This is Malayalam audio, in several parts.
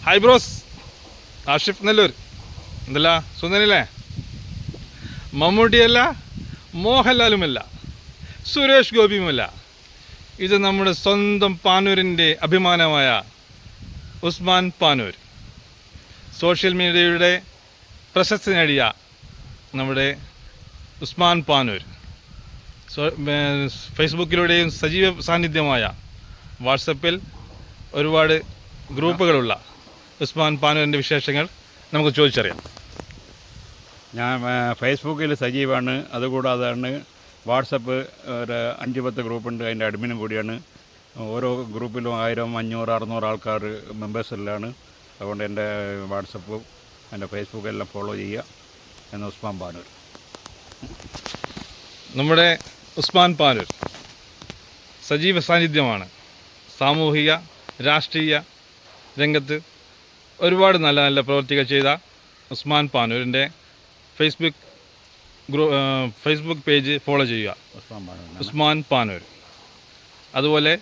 Hi bros, Ashif Nellore. എന്തല്ല സുന്ദരല്ലേ? മമ്മൂട്ടിയല്ല, മോഹൻലാലുമല്ല, സുരേഷ് ഗോപിയുമല്ല. ഇത് നമ്മുടെ സ്വന്തം പാനൂരിൻ്റെ അഭിമാനമായ ഉസ്മാൻ പാനൂർ. സോഷ്യൽ മീഡിയയുടെ പ്രശസ്തി നേടിയ നമ്മുടെ ഉസ്മാൻ പാനൂർ. ഫേസ്ബുക്കിലൂടെയും സജീവ സാന്നിധ്യമായ, വാട്സപ്പിൽ ഒരുപാട് ഗ്രൂപ്പുകളുള്ള ഉസ്മാൻ പാനൂരിൻ്റെ വിശേഷങ്ങൾ നമുക്ക് ചോദിച്ചറിയാം. ഞാൻ ഫേസ്ബുക്കിൽ സജീവാണ്. അതുകൂടാതെ വാട്സപ്പ് ഒരു 5-10 ഗ്രൂപ്പുണ്ട്. അതിൻ്റെ അഡ്മിനും കൂടിയാണ്. ഓരോ ഗ്രൂപ്പിലും 1000, 500, 600 ആൾക്കാർ മെമ്പേഴ്സിലാണ്. അതുകൊണ്ട് എൻ്റെ വാട്സപ്പും എൻ്റെ ഫേസ്ബുക്കെല്ലാം ഫോളോ ചെയ്യുക. എന്ന് ഉസ്മാൻ പാനൂർ. നമ്മുടെ ഉസ്മാൻ പാനൂർ സജീവ സാന്നിധ്യമാണ്. സാമൂഹിക രാഷ്ട്രീയ രംഗത്ത് ഒരുപാട് നല്ല നല്ല പ്രവൃത്തികൾ ചെയ്ത ഉസ്മാൻ പാനൂരിൻ്റെ ഫേസ്ബുക്ക് പേജ് ഫോളോ ചെയ്യുക, ഉസ്മാൻ പാനൂർ. അതുപോലെ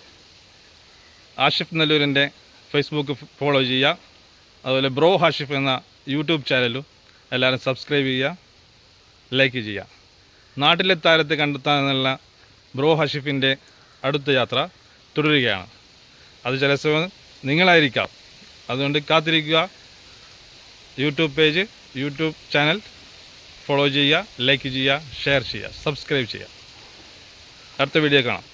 ആഷിഫ് നെല്ലൂരിൻ്റെ ഫേസ്ബുക്ക് ഫോളോ ചെയ്യുക. അതുപോലെ ബ്രോ ഹാഷിഫ് എന്ന യൂട്യൂബ് ചാനലും എല്ലാവരും സബ്സ്ക്രൈബ് ചെയ്യുക, ലൈക്ക് ചെയ്യുക. നാട്ടിലെ താരത്തെ കണ്ടെത്താനുള്ള ബ്രോ ഹാഷിഫിൻ്റെ അടുത്ത യാത്ര തുടരുകയാണ്. അത് ചില സമയം നിങ്ങളായിരിക്കാം. അതുകൊണ്ട് കാത്തിരിക്കുക. യൂട്യൂബ് ചാനൽ ഫോളോ ചെയ്യുക, ലൈക്ക് ചെയ്യുക, ഷെയർ ചെയ്യുക, സബ്സ്ക്രൈബ് ചെയ്യുക. അടുത്ത വീഡിയോ കാണാം.